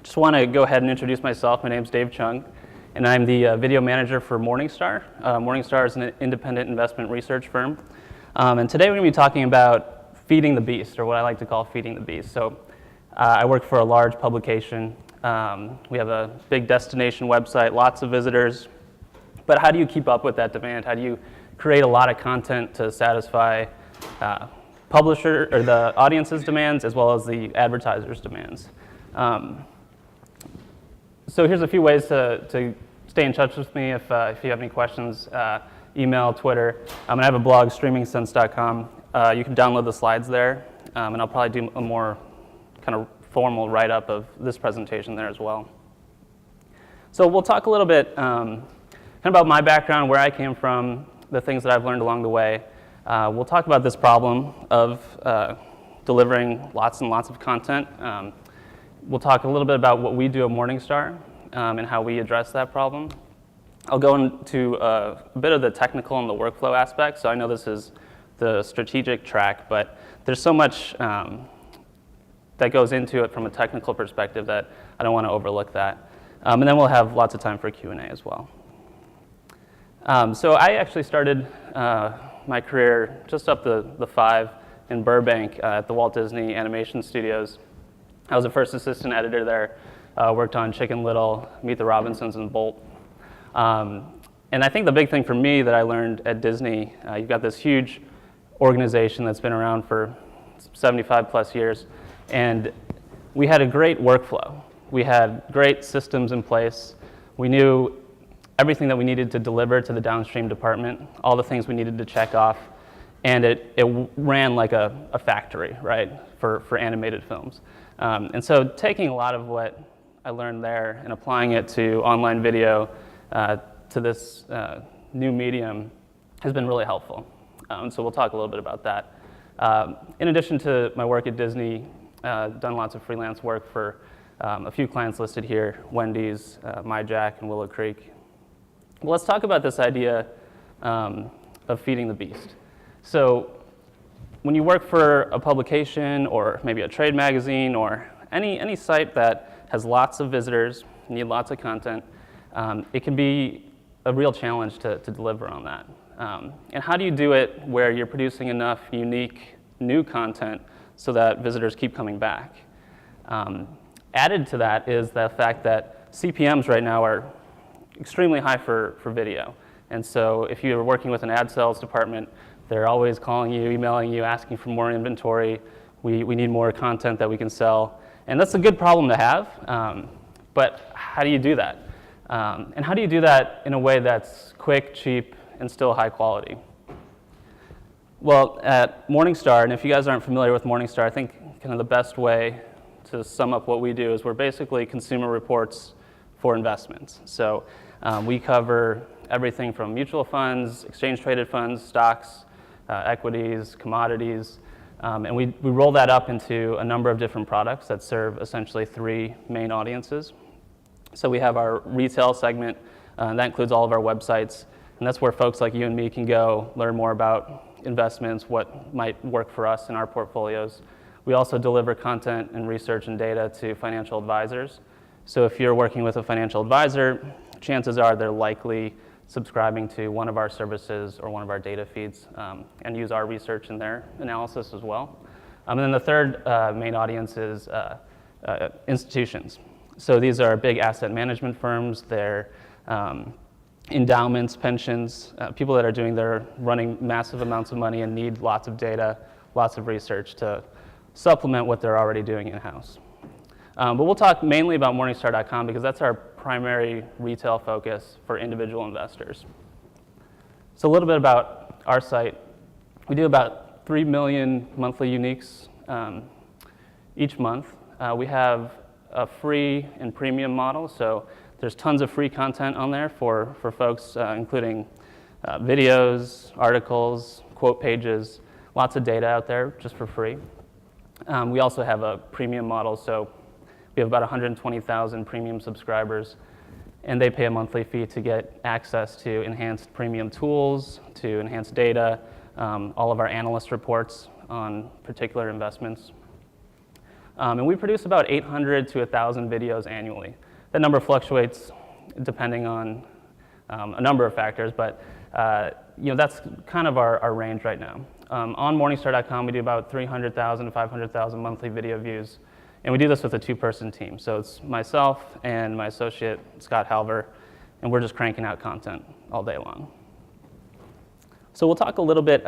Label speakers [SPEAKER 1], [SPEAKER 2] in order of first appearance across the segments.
[SPEAKER 1] Just want to go ahead and introduce myself. My name's Dave Chung, and I'm the video manager for Morningstar. Morningstar is an independent investment research firm. And today we're going to be talking about feeding the beast, or what I like to call feeding the beast. So I work for a large publication. We have a big destination website, lots of visitors. But how do you keep up with that demand? How do you create a lot of content to satisfy publisher or the audience's demands as well as the advertiser's demands? So here's a few ways to stay in touch with me if you have any questions. Email, Twitter. I have a blog, streamingsense.com. You can download the slides there, and I'll probably do a more kind of formal write-up of this presentation there as well. So we'll talk a little bit kind of about my background, where I came from, the things that I've learned along the way. We'll talk about this problem of delivering lots and lots of content. We'll talk a little bit about what we do at Morningstar and how we address that problem. I'll go into a bit of the technical and the workflow aspects. So I know this is the strategic track, but there's so much that goes into it from a technical perspective that I don't want to overlook that. And then we'll have lots of time for Q&A as well. So I actually started my career just up the 5 in Burbank at the Walt Disney Animation Studios. I was the first assistant editor there, worked on Chicken Little, Meet the Robinsons, and Bolt. And I think the big thing for me that I learned at Disney, you've got this huge organization that's been around for 75 plus years, and we had a great workflow. We had great systems in place. We knew everything that we needed to deliver to the downstream department, all the things we needed to check off, and it ran like a factory, right, for animated films. And so taking a lot of what I learned there and applying it to online video, to this new medium has been really helpful. So we'll talk a little bit about that. In addition to my work at Disney, done lots of freelance work for a few clients listed here, Wendy's, MyJack, and Willow Creek. Well, let's talk about this idea of feeding the beast. So when you work for a publication or maybe a trade magazine or any site that has lots of visitors, need lots of content, it can be a real challenge to deliver on that. And how do you do it where you're producing enough unique new content so that visitors keep coming back? Added to that is the fact that CPMs right now are extremely high for video. And so if you're working with an ad sales department, they're always calling you, emailing you, asking for more inventory. We need more content that we can sell. And that's a good problem to have, but how do you do that? And how do you do that in a way that's quick, cheap, and still high quality? Well, at Morningstar, and if you guys aren't familiar with Morningstar, I think kind of the best way to sum up what we do is we're basically consumer reports for investments. So we cover everything from mutual funds, exchange-traded funds, stocks, equities, commodities, and we roll that up into a number of different products that serve essentially 3 main audiences. So we have our retail segment, and that includes all of our websites, and that's where folks like you and me can go learn more about investments, what might work for us in our portfolios. We also deliver content and research and data to financial advisors. So if you're working with a financial advisor, chances are they're likely subscribing to one of our services or one of our data feeds and use our research in their analysis as well. And then the third main audience is institutions. So these are big asset management firms. They're endowments, pensions, people that are running massive amounts of money and need lots of data, lots of research to supplement what they're already doing in-house. But we'll talk mainly about Morningstar.com because that's our primary retail focus for individual investors. So a little bit about our site. We do about 3 million monthly uniques each month. We have a free and premium model, so there's tons of free content on there for folks, including videos, articles, quote pages, lots of data out there just for free. We also have a premium model, so we have about 120,000 premium subscribers, and they pay a monthly fee to get access to enhanced premium tools, to enhanced data, all of our analyst reports on particular investments. And we produce about 800 to 1,000 videos annually. That number fluctuates depending on a number of factors, but that's kind of our range right now. On Morningstar.com, we do about 300,000 to 500,000 monthly video views, and we do this with a two-person team. So it's myself and my associate, Scott Halver, and we're just cranking out content all day long. So we'll talk a little bit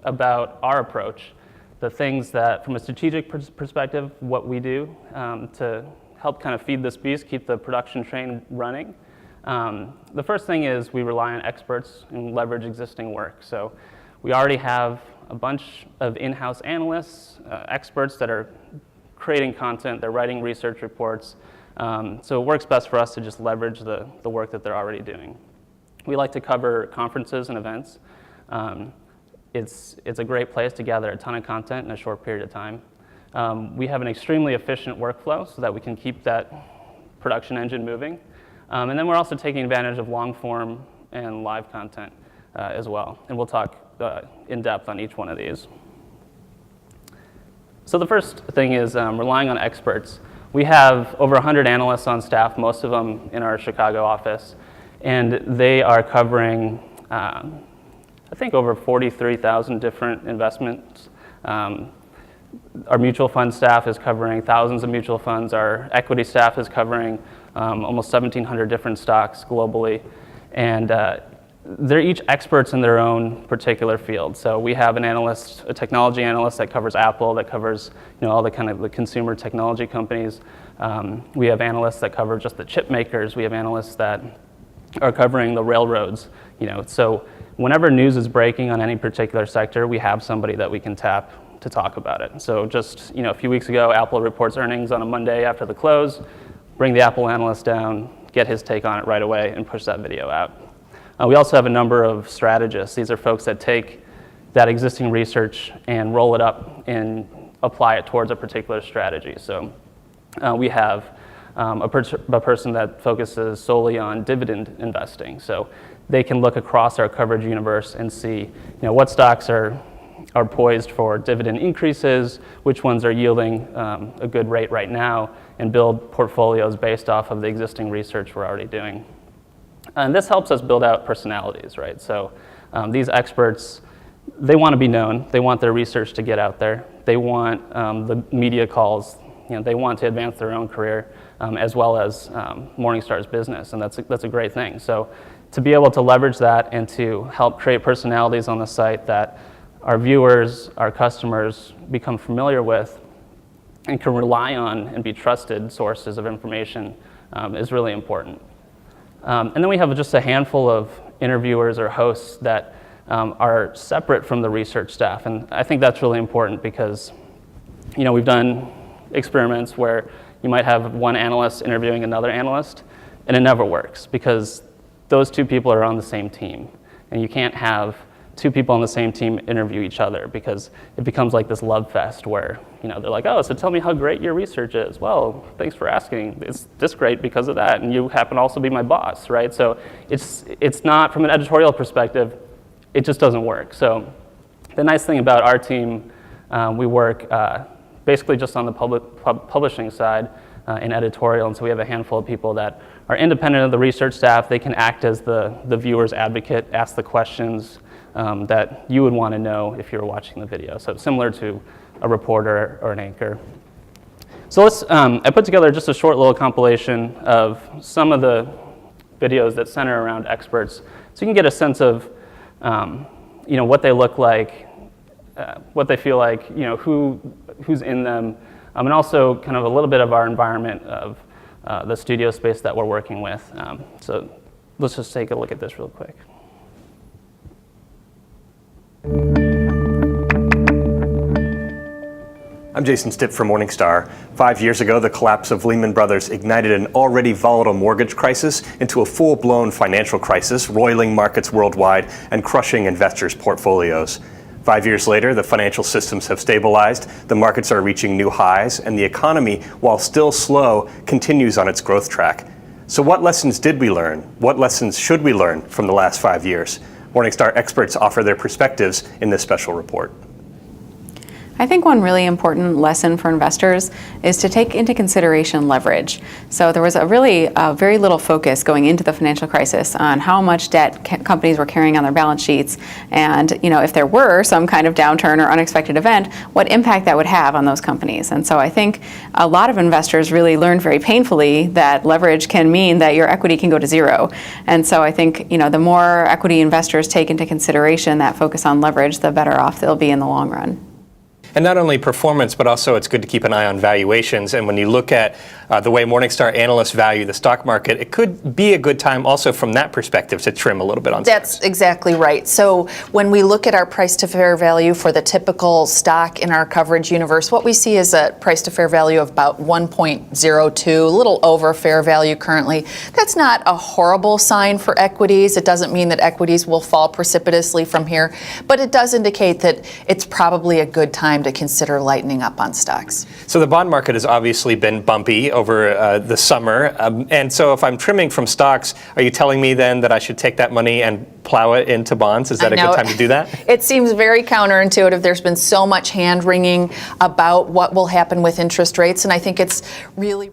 [SPEAKER 1] about our approach, the things that, from a strategic perspective, what we do to help kind of feed this beast, keep the production train running. The first thing is we rely on experts and leverage existing work. So we already have a bunch of in-house analysts, experts that are creating content, they're writing research reports. So it works best for us to just leverage the work that they're already doing. We like to cover conferences and events. It's a great place to gather a ton of content in a short period of time. We have an extremely efficient workflow so that we can keep that production engine moving. And then we're also taking advantage of long form and live content as well. And we'll talk in depth on each one of these. So the first thing is relying on experts. We have over 100 analysts on staff, most of them in our Chicago office. And they are covering, I think, over 43,000 different investments. Our mutual fund staff is covering thousands of mutual funds. Our equity staff is covering almost 1,700 different stocks globally. And they're each experts in their own particular field. So we have an analyst, a technology analyst that covers Apple, that covers all the kind of the consumer technology companies. We have analysts that cover just the chip makers. We have analysts that are covering the railroads. So whenever news is breaking on any particular sector, we have somebody that we can tap to talk about it. So just a few weeks ago, Apple reports earnings on a Monday after the close. Bring the Apple analyst down, get his take on it right away, and push that video out. We also have a number of strategists. These are folks that take that existing research and roll it up and apply it towards a particular strategy. So we have a person that focuses solely on dividend investing. So they can look across our coverage universe and see what stocks are poised for dividend increases, which ones are yielding a good rate right now, and build portfolios based off of the existing research we're already doing. And this helps us build out personalities, right? So these experts, they want to be known. They want their research to get out there. They want the media calls. They want to advance their own career as well as Morningstar's business, and that's a great thing. So to be able to leverage that and to help create personalities on the site that our viewers, our customers become familiar with and can rely on and be trusted sources of information is really important. And then we have just a handful of interviewers or hosts that are separate from the research staff. And I think that's really important because, we've done experiments where you might have one analyst interviewing another analyst, and it never works because those two people are on the same team. And you can't have two people on the same team interview each other because it becomes like this love fest where, they're like, oh, so tell me how great your research is. Well, thanks for asking. It's this great because of that, and you happen to also be my boss, right? So it's not, from an editorial perspective, it just doesn't work. So the nice thing about our team, we work basically just on the publishing side in editorial, and so we have a handful of people that are independent of the research staff. They can act as the viewer's advocate, ask the questions that you would want to know if you were watching the video. So similar to a reporter or an anchor. So I put together just a short little compilation of some of the videos that center around experts, so you can get a sense of what they look like, what they feel like, who's in them, and also kind of a little bit of our environment of the studio space that we're working with. So let's just take a look at this real quick.
[SPEAKER 2] I'm Jason Stipp from Morningstar. 5 years ago, the collapse of Lehman Brothers ignited an already volatile mortgage crisis into a full-blown financial crisis, roiling markets worldwide and crushing investors' portfolios. 5 years later, the financial systems have stabilized, the markets are reaching new highs, and the economy, while still slow, continues on its growth track. So what lessons did we learn? What lessons should we learn from the last 5 years? Morningstar experts offer their perspectives in this special report.
[SPEAKER 3] I think one really important lesson for investors is to take into consideration leverage. So there was a really very little focus going into the financial crisis on how much debt companies were carrying on their balance sheets, and if there were some kind of downturn or unexpected event, what impact that would have on those companies. And so I think a lot of investors really learned very painfully that leverage can mean that your equity can go to zero. And so I think the more equity investors take into consideration that focus on leverage, the better off they'll be in the long run.
[SPEAKER 2] And not only performance, but also it's good to keep an eye on valuations. And when you look at the way Morningstar analysts value the stock market, it could be a good time also from that perspective to trim a little bit on
[SPEAKER 4] That's
[SPEAKER 2] stocks.
[SPEAKER 4] exactly right. So when we look at our price to fair value for the typical stock in our coverage universe, what we see is a price to fair value of about 1.02, a little over fair value currently. That's not a horrible sign for equities. It doesn't mean that equities will fall precipitously from here, but it does indicate that it's probably a good time to consider lightening up on stocks.
[SPEAKER 2] So the bond market has obviously been bumpy over the summer. And so if I'm trimming from stocks, are you telling me then that I should take that money and plow it into bonds? Is that a good time to do that?
[SPEAKER 4] It seems very counterintuitive. There's been so much hand-wringing about what will happen with interest rates, and I think it's really...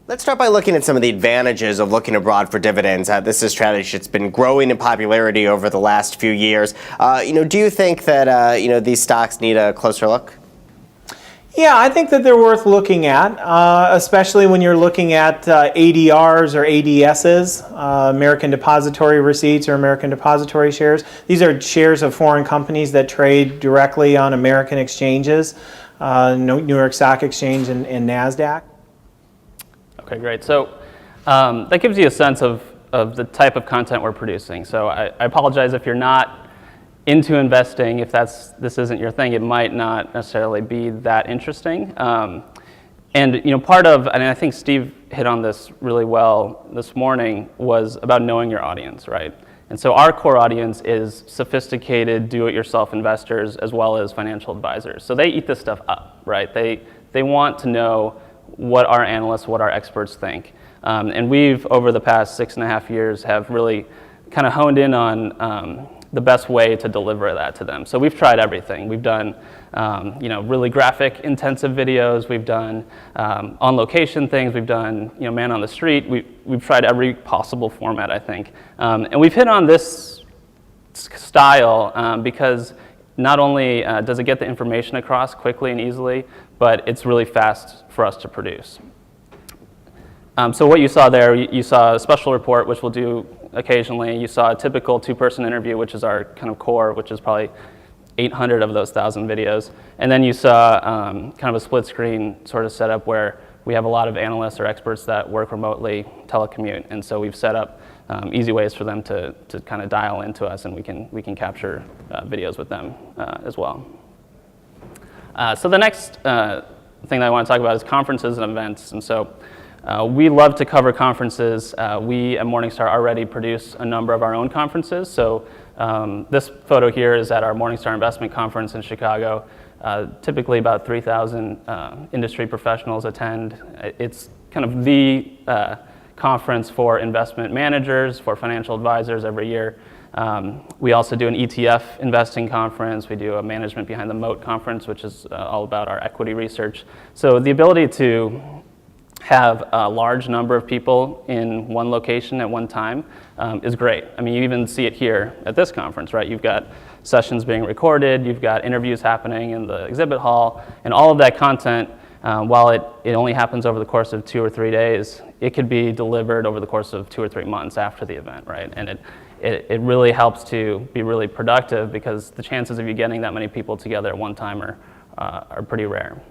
[SPEAKER 5] Let's start by looking at some of the advantages of looking abroad for dividends. This is a strategy that's been growing in popularity over the last few years. Do you think that these stocks need a closer look?
[SPEAKER 6] Yeah, I think that they're worth looking at, especially when you're looking at ADRs or ADSs, American Depository Receipts or American Depository Shares. These are shares of foreign companies that trade directly on American exchanges, New York Stock Exchange and NASDAQ.
[SPEAKER 1] Okay, great. So that gives you a sense of the type of content we're producing. So I apologize if you're not into investing. If this isn't your thing, it might not necessarily be that interesting. And part of, and I think Steve hit on this really well this morning, was about knowing your audience, right? And so our core audience is sophisticated do-it-yourself investors as well as financial advisors. So they eat this stuff up, right? They want to know what our analysts, what our experts think. And we've, over the past 6.5 years, have really kind of honed in on the best way to deliver that to them. So we've tried everything. We've done really graphic intensive videos. We've done on location things. We've done man on the street. We've tried every possible format, I think. And we've hit on this style because not only does it get the information across quickly and easily, but it's really fast for us to produce. So what you saw there, you saw a special report, which we'll do occasionally. You saw a typical two-person interview, which is our kind of core, which is probably 800 of those 1,000 videos. And then you saw kind of a split screen sort of setup where we have a lot of analysts or experts that work remotely, telecommute, and so we've set up easy ways for them to kind of dial into us, and we can capture videos with them as well. So the next thing that I want to talk about is conferences and events. And so we love to cover conferences. We at Morningstar already produce a number of our own conferences. So this photo here is at our Morningstar Investment Conference in Chicago. Typically about 3,000 industry professionals attend. It's kind of the conference for investment managers, for financial advisors every year. We also do an ETF investing conference. We do a Management Behind the Moat conference, which is all about our equity research. So the ability to have a large number of people in one location at one time is great. I mean, you even see it here at this conference, right? You've got sessions being recorded, you've got interviews happening in the exhibit hall, and all of that content, while it only happens over the course of 2 or 3 days, it could be delivered over the course of 2 or 3 months after the event, right? And it really helps to be really productive because the chances of you getting that many people together at one time are pretty rare.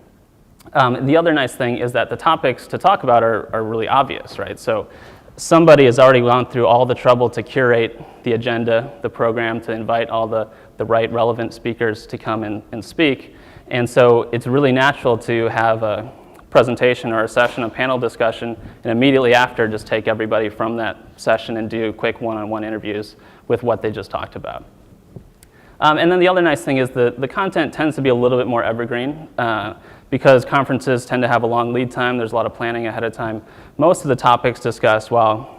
[SPEAKER 1] The other nice thing is that the topics to talk about are really obvious, right? So somebody has already gone through all the trouble to curate the agenda, the program, to invite all the right relevant speakers to come and speak. And so it's really natural to have a presentation or a session, a panel discussion, and immediately after just take everybody from that session and do quick one-on-one interviews with what they just talked about. And then the other nice thing is the content tends to be a little bit more evergreen because conferences tend to have a long lead time. There's a lot of planning ahead of time. Most of the topics discussed, while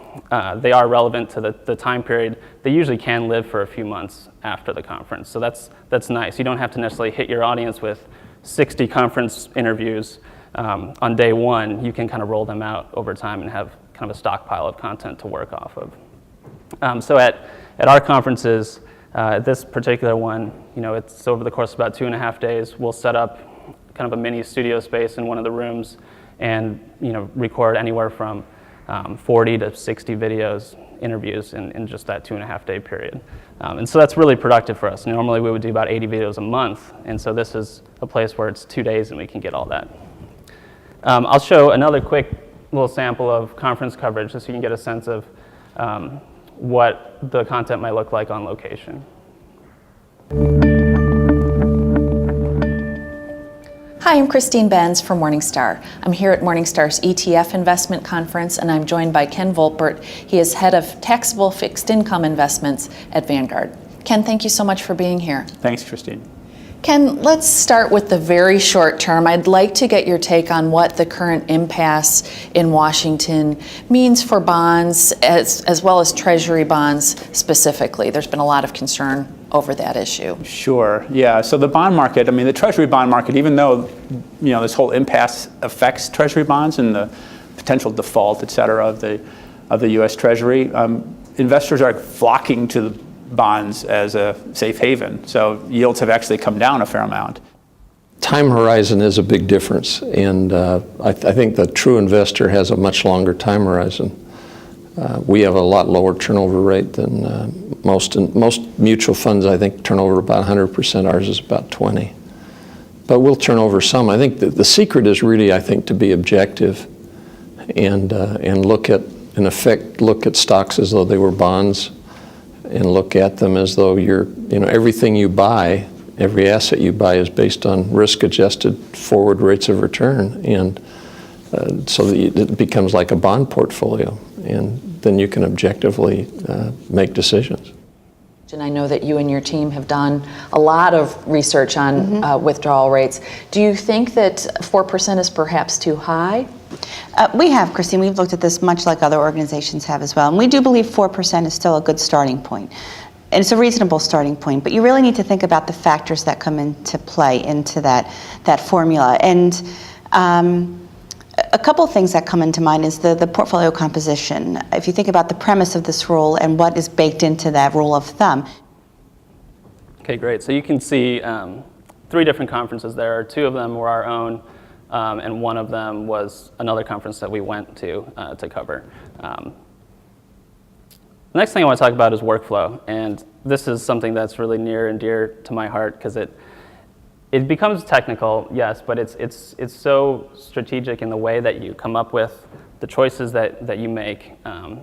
[SPEAKER 1] they are relevant to the time period, they usually can live for a few months after the conference. So that's nice. You don't have to necessarily hit your audience with 60 conference interviews on day one, you can kind of roll them out over time and have kind of a stockpile of content to work off of. So at our conferences, this particular one, it's over the course of about 2.5 days. We'll set up kind of a mini studio space in one of the rooms and record anywhere from 40 to 60 interviews in just that 2.5 day period. And so that's really productive for us. Normally we would do about 80 videos a month, and so this is a place where it's 2 days and we can get all that. I'll show another quick little sample of conference coverage just so you can get a sense of what the content might look like on location.
[SPEAKER 4] Hi, I'm Christine Benz from Morningstar. I'm here at Morningstar's ETF Investment Conference, and I'm joined by Ken Volpert. He is head of taxable fixed income investments at Vanguard. Ken, thank you so much for being here.
[SPEAKER 7] Thanks, Christine.
[SPEAKER 4] Ken, let's start with the very short term. I'd like to get your take on what the current impasse in Washington means for bonds as well as Treasury bonds specifically. There's been a lot of concern over that issue.
[SPEAKER 7] Sure, yeah. So the bond market, the Treasury bond market, even though this whole impasse affects Treasury bonds and the potential default, et cetera, of the U.S. Treasury, investors are flocking to the bonds as a safe haven. So yields have actually come down a fair amount.
[SPEAKER 8] Time horizon is a big difference, and I think the true investor has a much longer time horizon. We have a lot lower turnover rate than most mutual funds. I think turn over about 100%. Ours is about 20%. But we'll turn over some. I think the secret is really, to be objective and look at stocks as though they were bonds, and look at them as though everything you buy, every asset you buy is based on risk-adjusted forward rates of return, and so that it becomes like a bond portfolio, and then you can objectively make decisions.
[SPEAKER 4] And I know that you and your team have done a lot of research on withdrawal rates. Do you think that 4% is perhaps too high?
[SPEAKER 9] We have, Christine. We've looked at this much like other organizations have as well. And we do believe 4% is still a good starting point. And it's a reasonable starting point. But you really need to think about the factors that come into play into that formula. And a couple of things that come into mind is the portfolio composition. If you think about the premise of this rule and what is baked into that rule of thumb.
[SPEAKER 1] Okay, great. So you can see 3 different conferences there. 2 of them were our own, and one of them was another conference that we went to cover. The next thing I want to talk about is workflow, and this is something that's really near and dear to my heart because it becomes technical, yes, but it's so strategic in the way that you come up with the choices that you make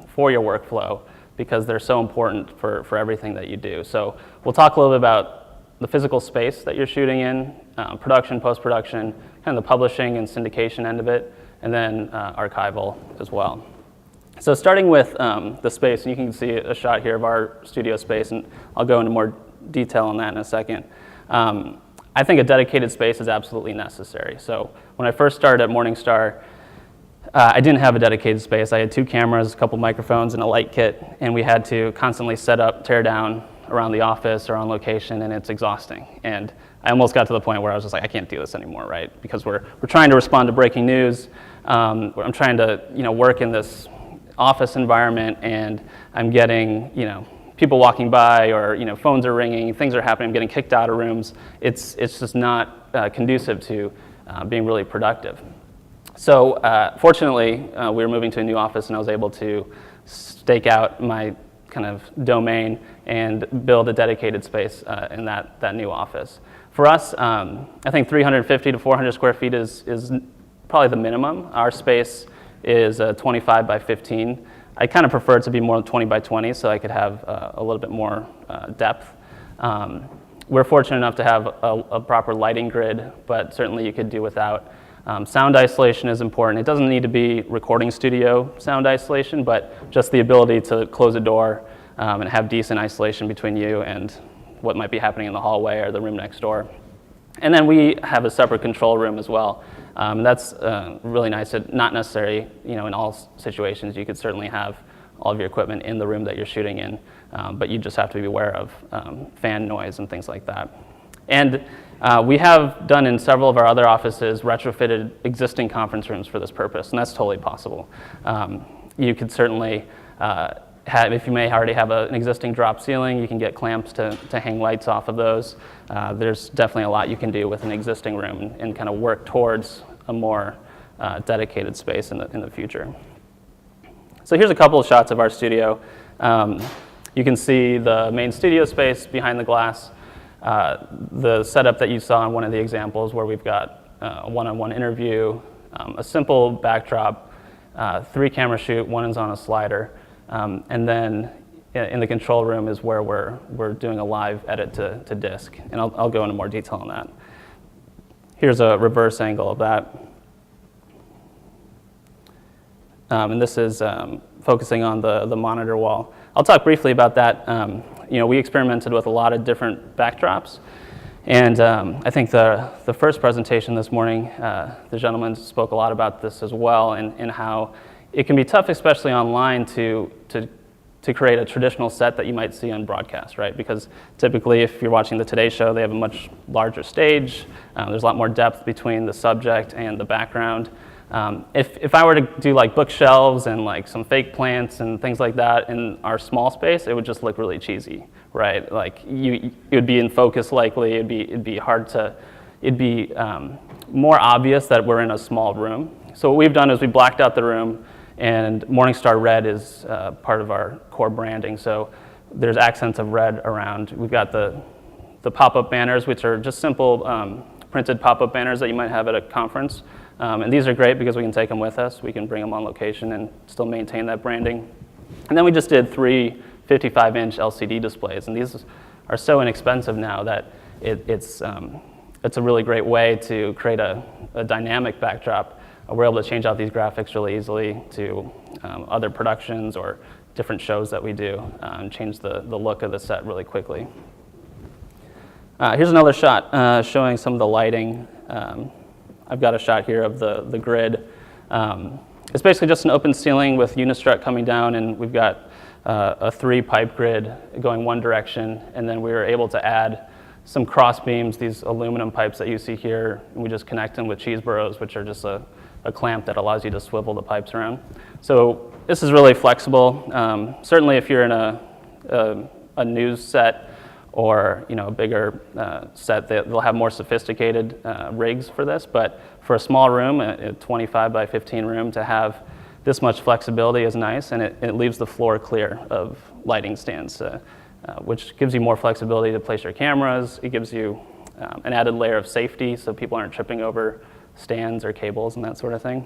[SPEAKER 1] for your workflow, because they're so important for everything that you do. So we'll talk a little bit about the physical space that you're shooting in, production, post-production, kind of the publishing and syndication end of it, and then archival as well. So starting with the space, and you can see a shot here of our studio space, and I'll go into more detail on that in a second. I think a dedicated space is absolutely necessary. So when I first started at Morningstar, I didn't have a dedicated space. I had 2 cameras, a couple microphones, and a light kit, and we had to constantly set up, tear down around the office or on location, and it's exhausting. And I almost got to the point where I was just like, I can't do this anymore, right? Because we're trying to respond to breaking news. I'm trying to work in this office environment, and I'm getting people walking by, or phones are ringing, things are happening, I'm getting kicked out of rooms. It's just not conducive to being really productive. So fortunately, we were moving to a new office, and I was able to stake out my kind of domain and build a dedicated space in that new office. For us, I think 350 to 400 square feet is probably the minimum. Our space is 25 by 15. I kind of prefer it to be more than 20 by 20 so I could have a little bit more depth. We're fortunate enough to have a proper lighting grid, but certainly you could do without. Sound isolation is important. It doesn't need to be recording studio sound isolation, but just the ability to close a door and have decent isolation between you and what might be happening in the hallway or the room next door. And then we have a separate control room as well. That's really nice. It's not necessary, in all situations. You could certainly have all of your equipment in the room that you're shooting in, but you just have to be aware of fan noise and things like that. And we have done in several of our other offices retrofitted existing conference rooms for this purpose, and that's totally possible. You could certainly if you may already have an existing drop ceiling, you can get clamps to hang lights off of those. There's definitely a lot you can do with an existing room and kind of work towards a more dedicated space in the future. So here's a couple of shots of our studio. You can see the main studio space behind the glass, the setup that you saw in one of the examples where we've got a one-on-one interview, a simple backdrop, 3-camera shoot, one is on a slider, and then in the control room is where we're doing a live edit to disk, and I'll go into more detail on that. Here's a reverse angle of that. And this is focusing on the monitor wall. I'll talk briefly about that. We experimented with a lot of different backdrops, and I think the first presentation this morning, the gentleman spoke a lot about this as well, and how it can be tough, especially online, to create a traditional set that you might see on broadcast, right? Because typically, if you're watching the Today Show, they have a much larger stage. There's a lot more depth between the subject and the background. If I were to do like bookshelves and like some fake plants and things like that in our small space, it would just look really cheesy, right? Like it would be in focus likely. It'd be hard to. It'd be more obvious that we're in a small room. So what we've done is we blacked out the room, and Morningstar Red is part of our core branding. So there's accents of red around. We've got the pop-up banners, which are just simple printed pop-up banners that you might have at a conference. And these are great because we can take them with us. We can bring them on location and still maintain that branding. And then we just did 3 55-inch LCD displays. And these are so inexpensive now that it's a really great way to create a dynamic backdrop. We're able to change out these graphics really easily to other productions or different shows that we do and change the look of the set really quickly. Here's another shot showing some of the lighting. I've got a shot here of the grid. It's basically just an open ceiling with unistrut coming down, and we've got a 3-pipe grid going one direction, and then we were able to add some cross beams, these aluminum pipes that you see here, and we just connect them with cheese burrows, which are just a clamp that allows you to swivel the pipes around. So this is really flexible. Certainly if you're in a news set or a bigger set, they'll have more sophisticated rigs for this. But for a small room, a 25 by 15 room, to have this much flexibility is nice, and it leaves the floor clear of lighting stands, which gives you more flexibility to place your cameras. It gives you an added layer of safety so people aren't tripping over stands or cables and that sort of thing.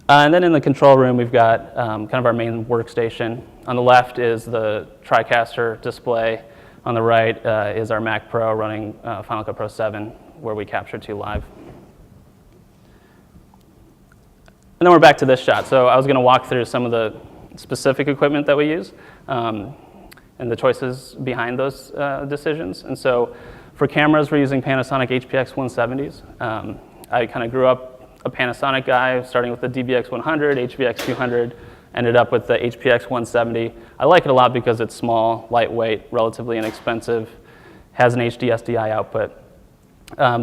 [SPEAKER 1] And then in the control room, we've got kind of our main workstation. On the left is the TriCaster display. On the right is our Mac Pro running Final Cut Pro 7, where we capture to live. And then we're back to this shot. So I was going to walk through some of the specific equipment that we use and the choices behind those decisions. And so for cameras, we're using Panasonic HPX 170s. I kind of grew up a Panasonic guy, starting with the DBX 100, HVX 200, ended up with the HPX 170. I like it a lot because it's small, lightweight, relatively inexpensive, has an HD SDI output.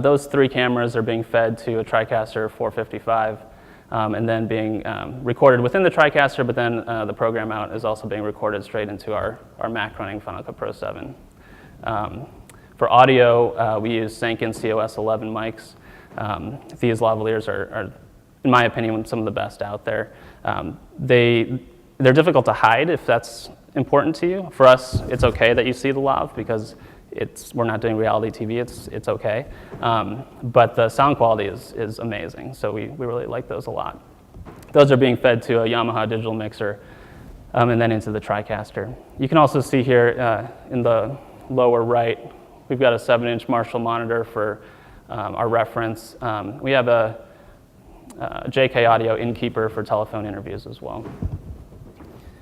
[SPEAKER 1] Those 3 cameras are being fed to a TriCaster 455, and then being recorded within the TriCaster, but then the program out is also being recorded straight into our Mac running Final Cut Pro 7. For audio, we use Sanken COS 11 mics. These lavaliers are, in my opinion, some of the best out there. They're difficult to hide if that's important to you. For us, it's okay that you see the lav because we're not doing reality TV. It's okay. But the sound quality is amazing, so we really like those a lot. Those are being fed to a Yamaha digital mixer and then into the TriCaster. You can also see here in the lower right, we've got a 7-inch Marshall monitor for our reference. We have a JK Audio Innkeeper for telephone interviews as well.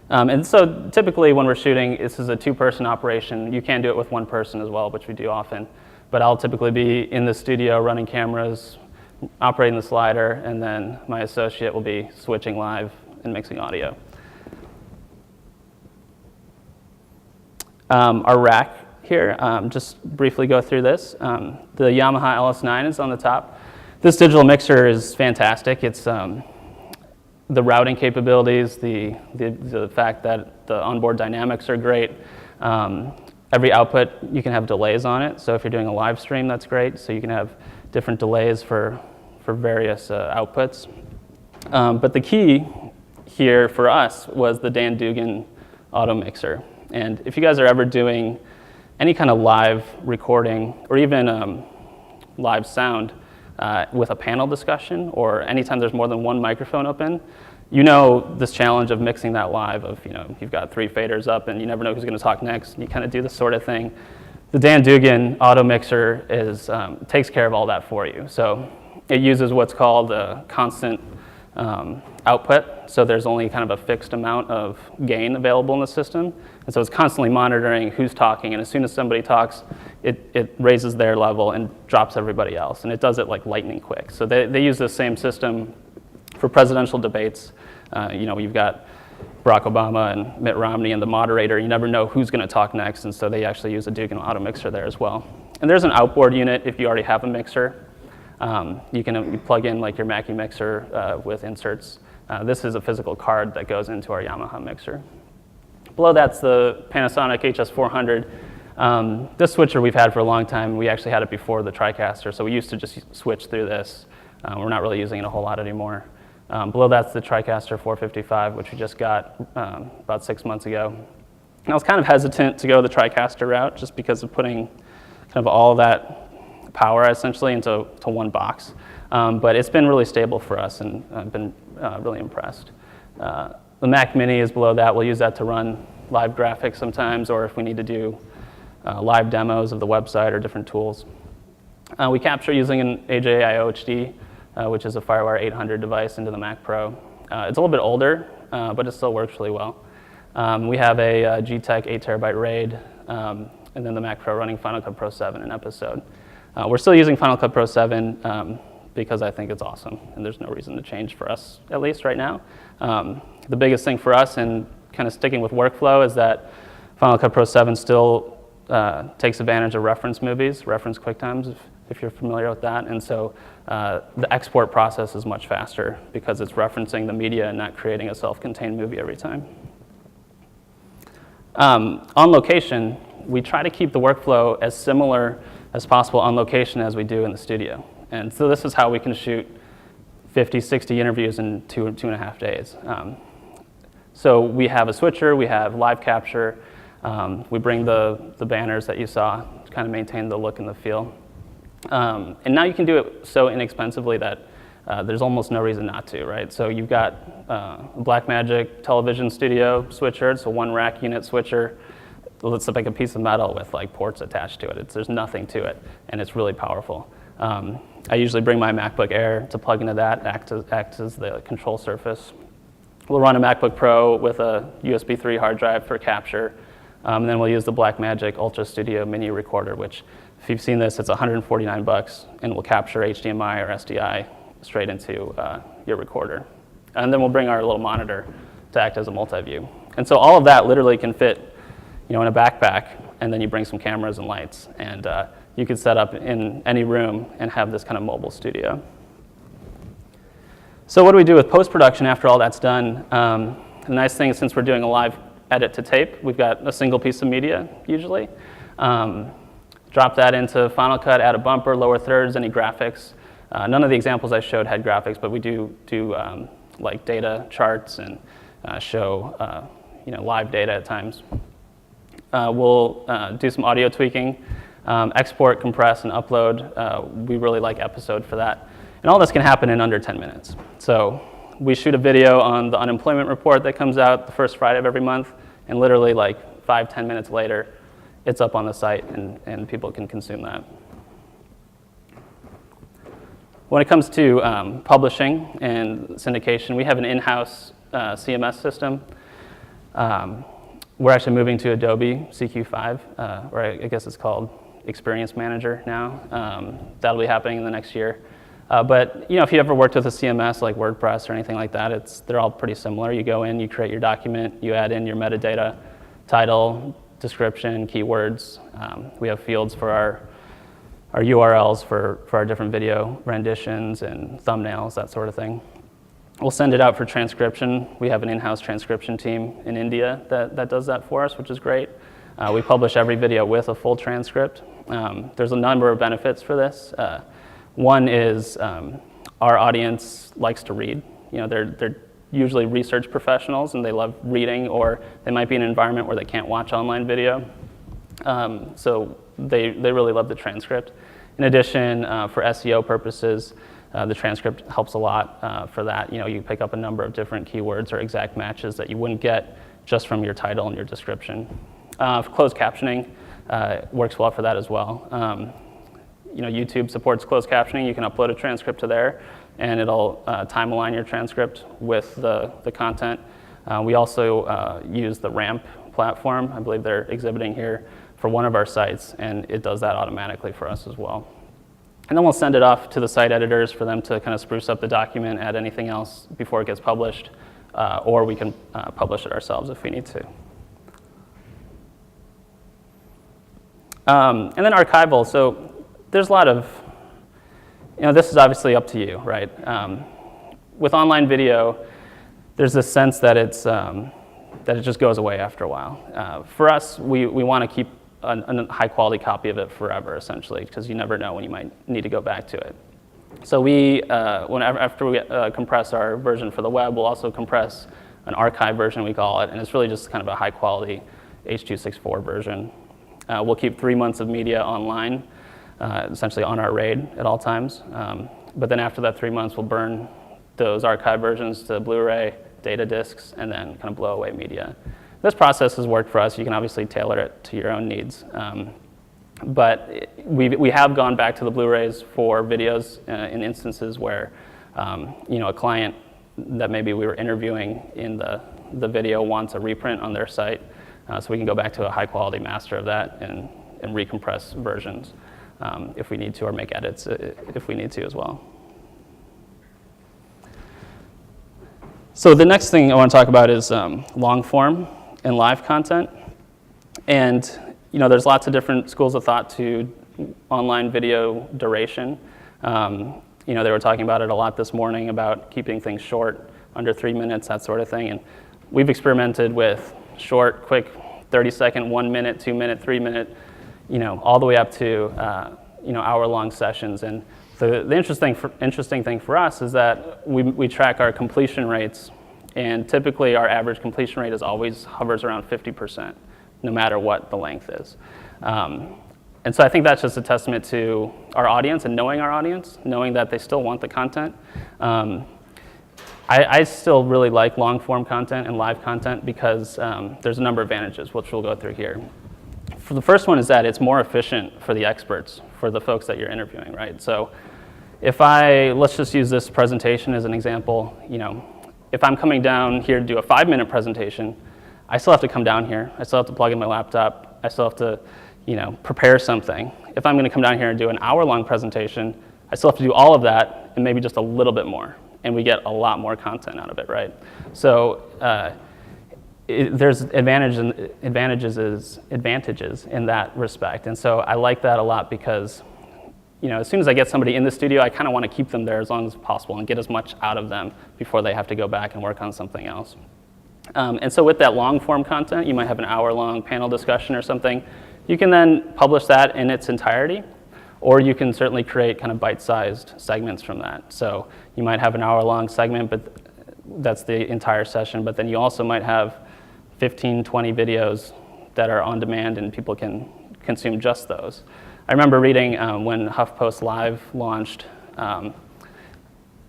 [SPEAKER 1] And so typically when we're shooting, this is a 2-person operation. You can do it with 1 person as well, which we do often. But I'll typically be in the studio running cameras, operating the slider, and then my associate will be switching live and mixing audio. Our rack here. Just briefly go through this. The Yamaha LS9 is on the top. This digital mixer is fantastic. It's the routing capabilities, the fact that the onboard dynamics are great. Every output, you can have delays on it. So if you're doing a live stream, that's great. So you can have different delays for various outputs. But the key here for us was the Dan Dugan auto mixer. And if you guys are ever doing any kind of live recording or even live sound with a panel discussion, or anytime there's more than one microphone open, you know this challenge of mixing that live of, you've got 3 faders up and you never know who's going to talk next, and you kind of do this sort of thing. The Dan Dugan auto mixer takes care of all that for you. So it uses what's called a constant output, so there's only kind of a fixed amount of gain available in the system, and so it's constantly monitoring who's talking, and as soon as somebody talks, it raises their level and drops everybody else, and it does it like lightning quick. So they use the same system for presidential debates. You've got Barack Obama and Mitt Romney and the moderator. You never know who's going to talk next, and so they actually use a Dugan auto mixer there as well. And there's an outboard unit if you already have a mixer. You can plug in like your Mackie mixer with inserts. This is a physical card that goes into our Yamaha mixer. Below that's the Panasonic HS400. This switcher we've had for a long time. We actually had it before the TriCaster, so we used to just switch through this. We're not really using it a whole lot anymore. Below that's the TriCaster 455, which we just got about 6 months ago. And I was kind of hesitant to go the TriCaster route just because of putting kind of all that power essentially into one box. But it's been really stable for us, and I've been really impressed. The Mac Mini is below that. We'll use that to run live graphics sometimes, or if we need to do live demos of the website or different tools. We capture using an AJIO HD, which is a FireWire 800 device into the Mac Pro. It's a little bit older, but it still works really well. We have a G-Tech 8 terabyte RAID, and then the Mac Pro running Final Cut Pro 7 in Episode. We're still using Final Cut Pro 7 because I think it's awesome, and there's no reason to change for us, at least right now. The biggest thing for us, and kind of sticking with workflow, is that Final Cut Pro 7 still takes advantage of reference movies, reference QuickTimes, if you're familiar with that. And so the export process is much faster because it's referencing the media and not creating a self-contained movie every time. On location, we try to keep the workflow as similar as possible on location as we do in the studio. And so this is how we can shoot 50, 60 interviews in 2.5 days. So we have a switcher, we have live capture, we bring the banners that you saw to kind of maintain the look and the feel. And now you can do it so inexpensively that there's almost no reason not to, right? So you've got a Blackmagic television studio switcher. It's a 1 rack unit switcher. It's like a piece of metal with like ports attached to it. There's nothing to it, and it's really powerful. I usually bring my MacBook Air to plug into that, act as the control surface. We'll run a MacBook Pro with a USB 3 hard drive for capture, and then we'll use the Blackmagic Ultra Studio Mini Recorder, which, if you've seen this, it's $149, and will capture HDMI or SDI straight into your recorder. And then we'll bring our little monitor to act as a multi-view. And so all of that literally can fit, in a backpack, and then you bring some cameras and lights, and you can set up in any room and have this kind of mobile studio. So what do we do with post-production after all that's done? The nice thing is, since we're doing a live edit to tape, we've got a single piece of media, usually. Drop that into Final Cut, add a bumper, lower thirds, any graphics. None of the examples I showed had graphics, but we do like data charts and show live data at times. We'll do some audio tweaking, export, compress, and upload. We really like Episode for that. And all this can happen in under 10 minutes. So we shoot a video on the unemployment report that comes out the first Friday of every month, and literally like 5-10 minutes later, it's up on the site, and people can consume that. When it comes to publishing and syndication, we have an in-house CMS system. We're actually moving to Adobe CQ5, or I guess it's called Experience Manager now. That'll be happening in the next year. But if you ever worked with a CMS like WordPress or anything like that, they're all pretty similar. You go in, you create your document, you add in your metadata, title, description, keywords. We have fields for our URLs for our different video renditions and thumbnails, that sort of thing. We'll send it out for transcription. We have an in-house transcription team in India that does that for us, which is great. We publish every video with a full transcript. There's a number of benefits for this. One is our audience likes to read. They're usually research professionals and they love reading, or they might be in an environment where they can't watch online video. So they really love the transcript. In addition, for SEO purposes, the transcript helps a lot for that. You pick up a number of different keywords or exact matches that you wouldn't get just from your title and your description. For closed captioning, works well for that as well. YouTube supports closed captioning. You can upload a transcript to there, and it'll time align your transcript with the content. We also use the RAMP platform. I believe they're exhibiting here for one of our sites, and it does that automatically for us as well. And then we'll send it off to the site editors for them to kind of spruce up the document, add anything else before it gets published, or we can publish it ourselves if we need to. And then archival. So there's a lot of, this is obviously up to you, right? With online video, there's this sense that that it just goes away after a while. For us, we want to keep a high quality copy of it forever, essentially, because you never know when you might need to go back to it. So after we compress our version for the web, we'll also compress an archive version, we call it, and it's really just kind of a high quality H.264 version. We'll keep 3 months of media online, essentially on our RAID at all times. But then after that 3 months, we'll burn those archive versions to Blu-ray, data discs, and then kind of blow away media. This process has worked for us. You can obviously tailor it to your own needs. But we have gone back to the Blu-rays for videos in instances where a client that maybe we were interviewing in the video wants a reprint on their site. So we can go back to a high quality master of that and recompress versions if we need to, or make edits if we need to as well. So the next thing I want to talk about is long form and live content. And there's lots of different schools of thought to online video duration. They were talking about it a lot this morning about keeping things short, under 3 minutes, that sort of thing. And we've experimented with short, quick, 30-second, 1 minute, 2 minute, 3 minute, all the way up to hour-long sessions. And the interesting thing for us is that we track our completion rates, and typically our average completion rate always hovers around 50%, no matter what the length is. And so I think that's just a testament to our audience and knowing our audience, knowing that they still want the content. I still really like long-form content and live content because there's a number of advantages, which we'll go through here. For the first one is that it's more efficient for the experts, for the folks that you're interviewing, right? So let's just use this presentation as an example. If I'm coming down here to do a 5-minute presentation, I still have to come down here. I still have to plug in my laptop. I still have to, prepare something. If I'm going to come down here and do an hour-long presentation, I still have to do all of that and maybe just a little bit more. And we get a lot more content out of it, right? So there's advantages in that respect. And so I like that a lot because, as soon as I get somebody in the studio, I kind of want to keep them there as long as possible and get as much out of them before they have to go back and work on something else. And so with that long form content, you might have an hour-long panel discussion or something. You can then publish that in its entirety, or you can certainly create kind of bite-sized segments from that. So you might have an hour-long segment, but that's the entire session, but then you also might have 15, 20 videos that are on demand and people can consume just those. I remember reading when HuffPost Live launched, and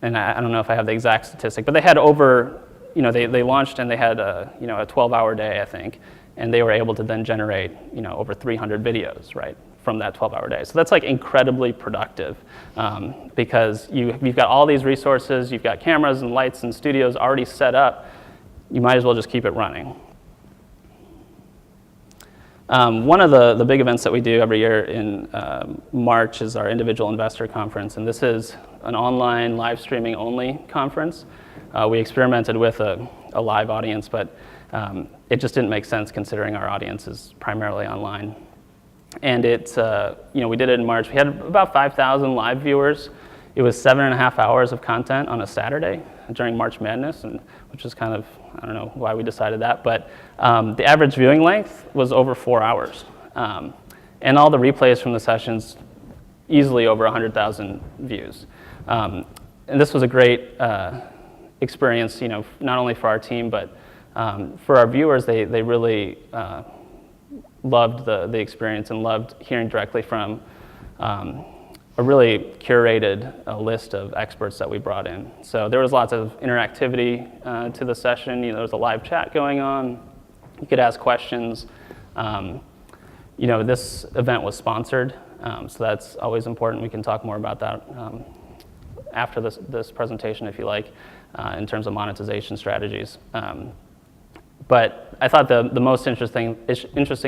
[SPEAKER 1] I don't know if I have the exact statistic, but they had over, they launched and they had a 12-hour day, I think, and they were able to then generate, over 300 videos, right, from that 12-hour day. So that's like incredibly productive because you've got all these resources, you've got cameras and lights and studios already set up, you might as well just keep it running. One of the big events that we do every year in March is our Individual Investor Conference, and this is an online live streaming only conference. We experimented with a live audience, but It just didn't make sense considering our audience is primarily online. And it's, we did it in March. We had about 5,000 live viewers. It was 7.5 hours of content on a Saturday during March Madness, which is kind of, I don't know why we decided that, but the average viewing length was over 4 hours. And all the replays from the sessions, easily over 100,000 views. And this was a great experience, not only for our team, but for our viewers. They really loved the experience and loved hearing directly from a really curated list of experts that we brought in. So there was lots of interactivity to the session. There was a live chat going on. You could ask questions. This event was sponsored, so that's always important. We can talk more about that after this presentation, if you like, in terms of monetization strategies. But I thought the most interesting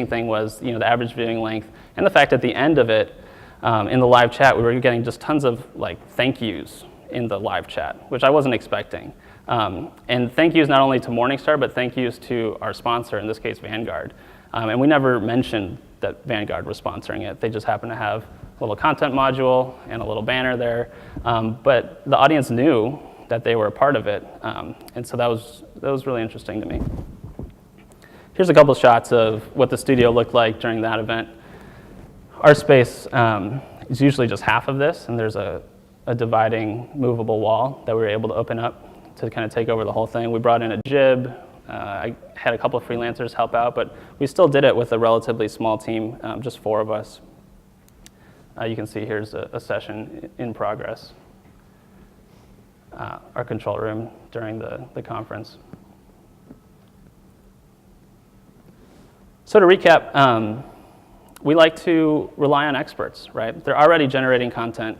[SPEAKER 1] thing was the average viewing length, and the fact at the end of it, in the live chat, we were getting just tons of thank yous in the live chat, which I wasn't expecting. And thank yous not only to Morningstar, but thank yous to our sponsor, in this case Vanguard. And we never mentioned that Vanguard was sponsoring it. They just happened to have a little content module and a little banner there. But the audience knew that they were a part of it. And so that was really interesting to me. Here's a couple shots of what the studio looked like during that event. Our space is usually just half of this, and there's a dividing movable wall that we were able to open up to kind of take over the whole thing. We brought in a jib. I had a couple of freelancers help out, but we still did it with a relatively small team, just 4 of us. You can see here's a session in progress. Our control room during the conference. So to recap, we like to rely on experts, right? They're already generating content.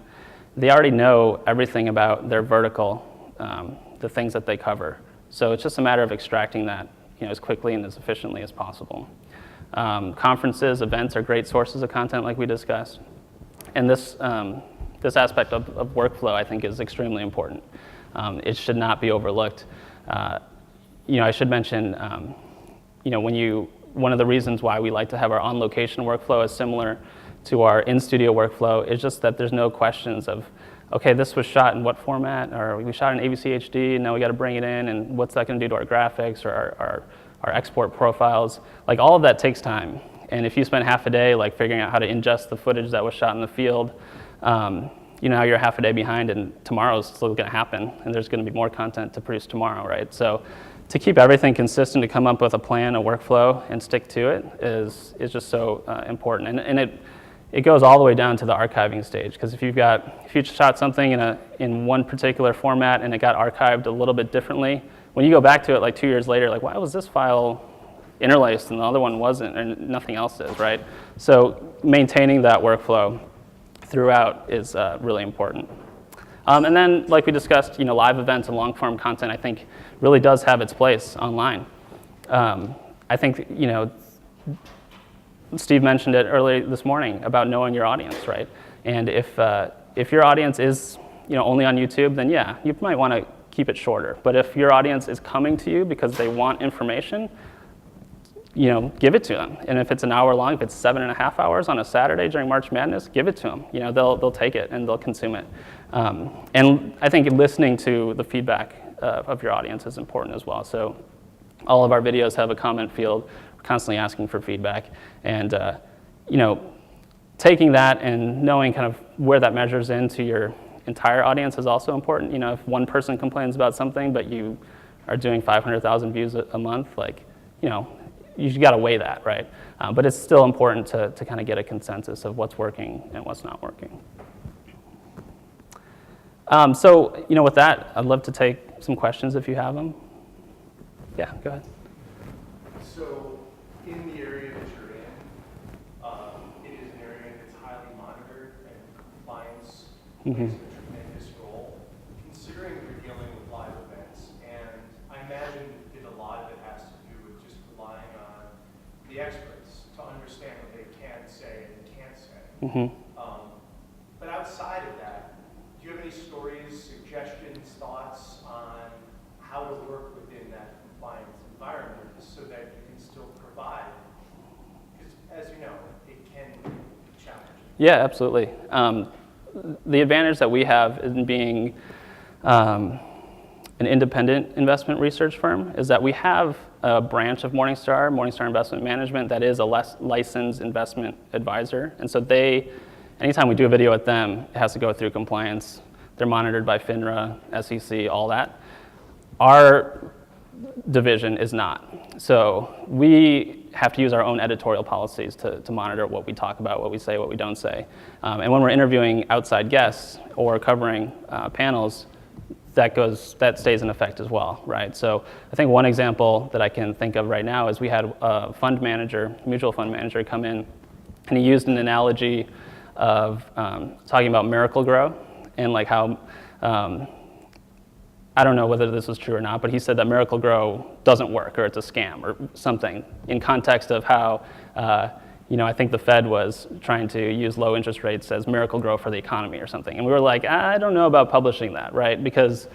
[SPEAKER 1] They already know everything about their vertical, the things that they cover. So it's just a matter of extracting that as quickly and as efficiently as possible. Conferences, events are great sources of content like we discussed. And this aspect of workflow, I think, is extremely important. It should not be overlooked. I should mention, one of the reasons why we like to have our on-location workflow is similar to our in-studio workflow is just that there's no questions of, okay, this was shot in what format, or we shot in ABC HD, and now we got to bring it in, and what's that going to do to our graphics or our export profiles? All of that takes time. And if you spend half a day figuring out how to ingest the footage that was shot in the field, now you're half a day behind, and tomorrow's still going to happen, and there's going to be more content to produce tomorrow, right? So to keep everything consistent, to come up with a plan, a workflow, and stick to it is just so important. And it goes all the way down to the archiving stage, because if you shot something in one particular format and it got archived a little bit differently, when you go back to it 2 years later, why was this file interlaced and the other one wasn't, and nothing else is, right? So maintaining that workflow throughout is really important. And then, like we discussed, live events and long-form content, I think, really does have its place online. I think, Steve mentioned it earlier this morning about knowing your audience, right? And if your audience is, only on YouTube, then yeah, you might want to keep it shorter. But if your audience is coming to you because they want information, give it to them. And if it's an hour long, if it's 7.5 hours on a Saturday during March Madness, give it to them. They'll take it and they'll consume it. And I think listening to the feedback of your audience is important as well. So all of our videos have a comment field. We're constantly asking for feedback. And taking that and knowing kind of where that measures into your entire audience is also important. If one person complains about something, but you are doing 500,000 views a month, you got to weigh that, right? But it's still important to kind of get a consensus of what's working and what's not working. So, with that, I'd love to take some questions if you have them. Yeah, go ahead.
[SPEAKER 10] So, in the area that you're in, it is an area that's highly monitored, and compliance plays a tremendous role. Considering you're dealing with live events, and I imagine that a lot of it has to do with just relying on the experts to understand what they can say and can't say. But outside of that, do you have any stories, suggestions, thoughts on how to work within that compliance environment so
[SPEAKER 1] Yeah, absolutely. The advantage that we have in being an independent investment research firm is that we have a branch of Morningstar Investment Management, that is a licensed investment advisor. And so anytime we do a video with them, it has to go through compliance. They're monitored by FINRA, SEC, all that. Our division is not. So we have to use our own editorial policies to monitor what we talk about, what we say, what we don't say. And when we're interviewing outside guests or covering panels, that stays in effect as well, right? So I think one example that I can think of right now is we had a mutual fund manager come in, and he used an analogy of talking about Miracle-Gro and like how, I don't know whether this was true or not, but he said that Miracle-Gro doesn't work or it's a scam or something in context of how, I think the Fed was trying to use low interest rates as Miracle-Gro for the economy or something. And we were like, I don't know about publishing that, right? Because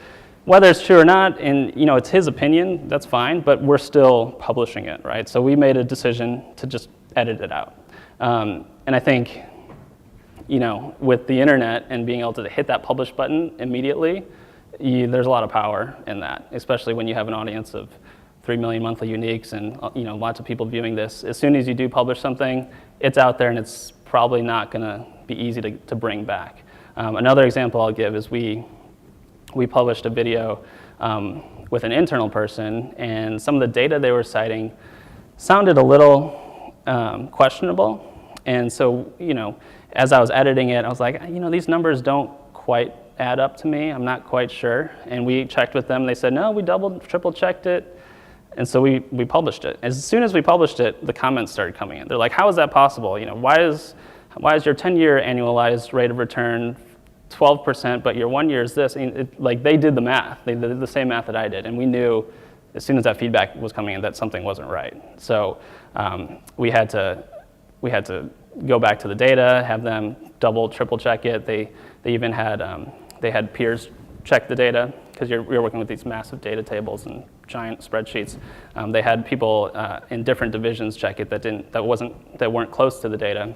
[SPEAKER 1] whether it's true or not, and it's his opinion, that's fine, but we're still publishing it, right? So we made a decision to just edit it out. And I think, with the internet and being able to hit that publish button immediately, there's a lot of power in that, especially when you have an audience of 3 million monthly uniques and lots of people viewing this. As soon as you do publish something, it's out there and it's probably not going to be easy to bring back. Another example I'll give is we published a video with an internal person, and some of the data they were citing sounded a little questionable. And so, as I was editing it, I was like, these numbers don't quite add up to me. I'm not quite sure. And we checked with them. They said, no, we triple checked it. And so we published it. As soon as we published it, the comments started coming in. They're like, how is that possible? Why is your 10-year annualized rate of return 12%, but your 1 year is this? They did the math. They did the same math that I did. And we knew as soon as that feedback was coming in that something wasn't right. So we had to go back to the data, have them double, triple check it. They even had they had peers check the data, because you're working with these massive data tables and giant spreadsheets. They had people in different divisions check it that weren't close to the data,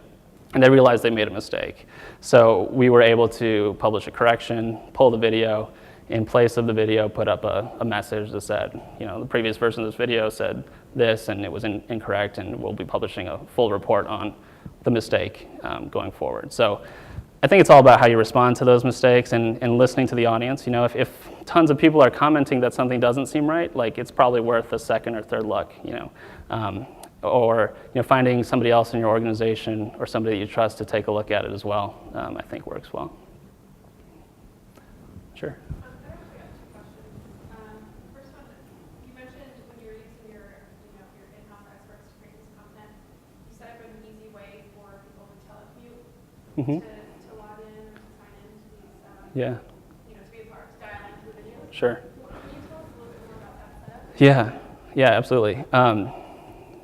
[SPEAKER 1] and they realized they made a mistake. So we were able to publish a correction, pull the video, in place of the video, put up a message that said, the previous version of this video said this, and it was incorrect, and we'll be publishing a full report on the mistake going forward. So I think it's all about how you respond to those mistakes and listening to the audience. If tons of people are commenting that something doesn't seem right, it's probably worth a second or third look, or finding somebody else in your organization or somebody that you trust to take a look at it as well, I think works well. Sure. Mm-hmm.
[SPEAKER 11] To log in or to sign into these,
[SPEAKER 1] Yeah.
[SPEAKER 11] To be a part, to dial into the video.
[SPEAKER 1] Sure.
[SPEAKER 11] Can you tell us a little bit more about that setup?
[SPEAKER 1] Yeah, absolutely.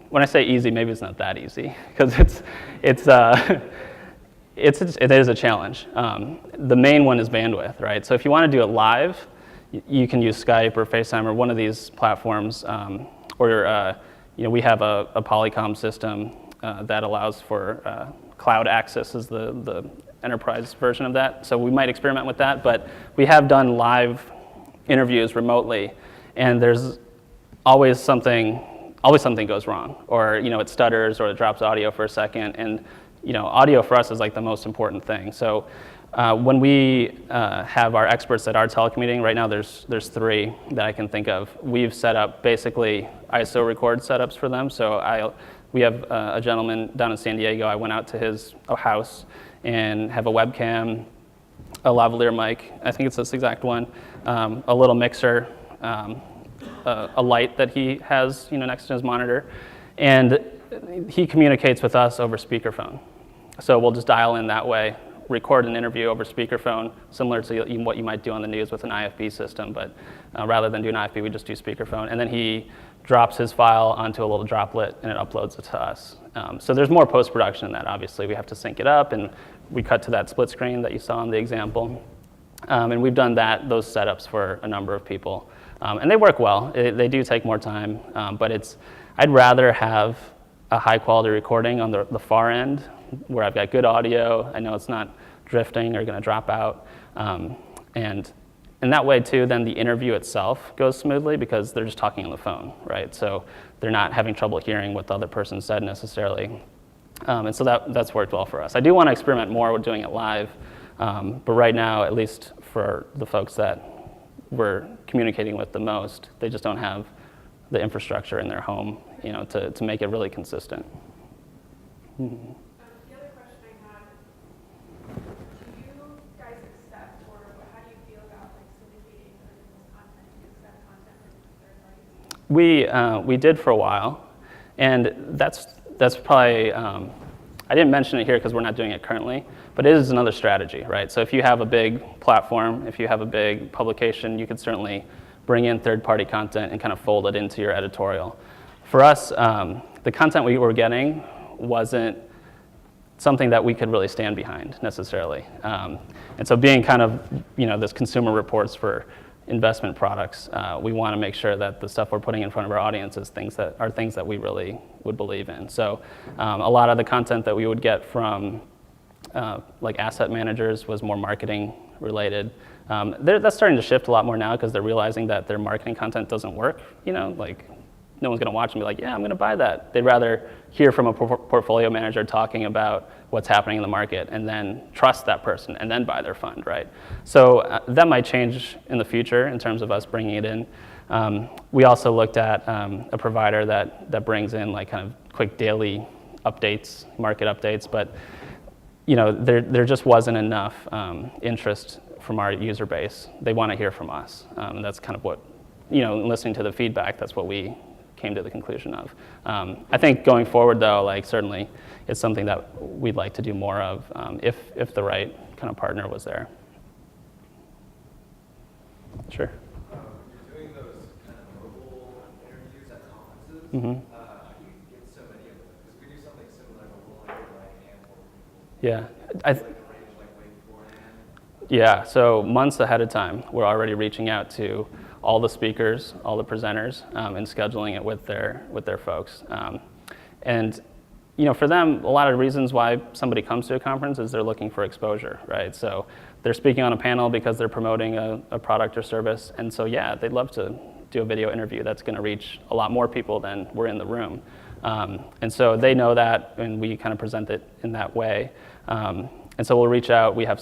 [SPEAKER 1] When I say easy, maybe it's not that easy, because it is a challenge. The main one is bandwidth, right? So if you want to do it live, you can use Skype or FaceTime or one of these platforms, or we have a Polycom system that allows for cloud access is the enterprise version of that. So we might experiment with that, but we have done live interviews remotely, and there's always something goes wrong, or it stutters, or it drops audio for a second, and audio for us is the most important thing. So when we have our experts that are telecommuting, right now there's 3 that I can think of. We've set up basically ISO record setups for them. So we have a gentleman down in San Diego. I went out to his house and have a webcam, a lavalier mic, I think it's this exact one, a little mixer, a light that he has next to his monitor, and he communicates with us over speakerphone. So we'll just dial in that way, record an interview over speakerphone, similar to what you might do on the news with an IFB system, but rather than do an IFB, we just do speakerphone. And then he drops his file onto a little droplet, and it uploads it to us. So there's more post-production in that, obviously. We have to sync it up, and we cut to that split screen that you saw in the example. And we've done those setups for a number of people. And they work well. They do take more time, but I'd rather have a high quality recording on the far end where I've got good audio. I know it's not drifting or going to drop out. And in that way too, then the interview itself goes smoothly because they're just talking on the phone, right? So they're not having trouble hearing what the other person said necessarily. And so that's worked well for us. I do want to experiment more with doing it live, but right now, at least for the folks that we're communicating with the most, they just don't have the infrastructure in their home, to make it really consistent.
[SPEAKER 11] The other question I had, do you guys accept, or how do you feel about syndicating original content? Do you accept content from third parties?
[SPEAKER 1] We did for a while, and that's probably, I didn't mention it here because we're not doing it currently, but it is another strategy, right? So if you have a big platform, if you have a big publication, you could certainly bring in third-party content and kind of fold it into your editorial. For us, the content we were getting wasn't something that we could really stand behind necessarily. And so being kind of, this consumer reports for investment products, we want to make sure that the stuff we're putting in front of our audience is things that we really would believe in. So a lot of the content that we would get from like asset managers was more marketing related. That's starting to shift a lot more now because they're realizing that their marketing content doesn't work. Like no one's going to watch and be like, yeah, I'm going to buy that. They'd rather hear from a portfolio manager talking about what's happening in the market and then trust that person and then buy their fund, right? So that might change in the future in terms of us bringing it in. We also looked at a provider that brings in like kind of quick daily updates, market updates, but there just wasn't enough interest from our user base. They want to hear from us. And that's kind of what, listening to the feedback, that's what we came to the conclusion of. I think going forward though, like certainly it's something that we'd like to do more of if the right kind of partner was there. Sure.
[SPEAKER 10] You're doing those kind of mobile interviews at conferences.
[SPEAKER 1] Mm-hmm.
[SPEAKER 10] How do you get so many of them? Because we do something similar, but we'll like a handful of people.
[SPEAKER 1] Yeah.
[SPEAKER 10] Arrange like way beforehand.
[SPEAKER 1] Yeah, so months ahead of time, we're already reaching out to all the speakers, all the presenters, and scheduling it with their folks. And for them, a lot of reasons why somebody comes to a conference is they're looking for exposure, right? So they're speaking on a panel because they're promoting a product or service, and so yeah, they'd love to do a video interview that's going to reach a lot more people than were in the room. And so they know that, and we kind of present it in that way. And so we'll reach out. We have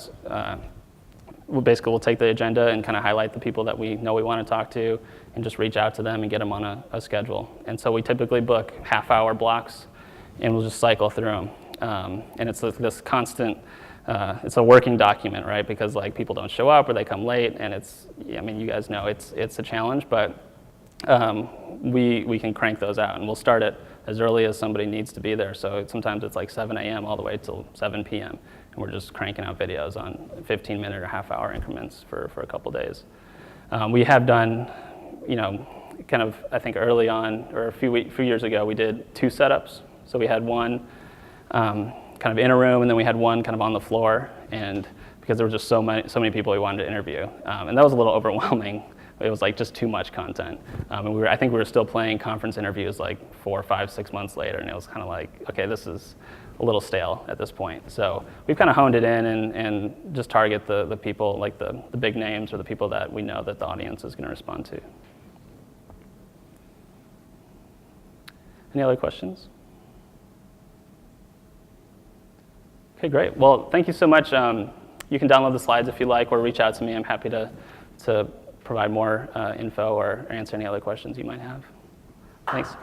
[SPEAKER 1] we'll take the agenda and kind of highlight the people that we know we want to talk to and just reach out to them and get them on a schedule. And so we typically book half-hour blocks and we'll just cycle through them. And it's this constant, it's a working document, right? Because like people don't show up or they come late, and you guys know it's a challenge, but we can crank those out, and we'll start it as early as somebody needs to be there. So sometimes it's like 7 a.m. all the way till 7 p.m. And we're just cranking out videos on 15-minute or half-hour increments for a couple days. We have done, kind of, I think early on, or a few years ago, we did 2 setups. So we had one kind of in a room, and then we had one kind of on the floor, and because there were just so many people we wanted to interview. And that was a little overwhelming. It was like just too much content. And I think we were still playing conference interviews like 4, 5, 6 months later, and it was kind of like, okay, this is a little stale at this point. So we've kind of honed it in and just target the people, like the big names or the people that we know that the audience is going to respond to. Any other questions? Okay, great. Well, thank you so much. You can download the slides if you like, or reach out to me. I'm happy to provide more info or answer any other questions you might have. Thanks.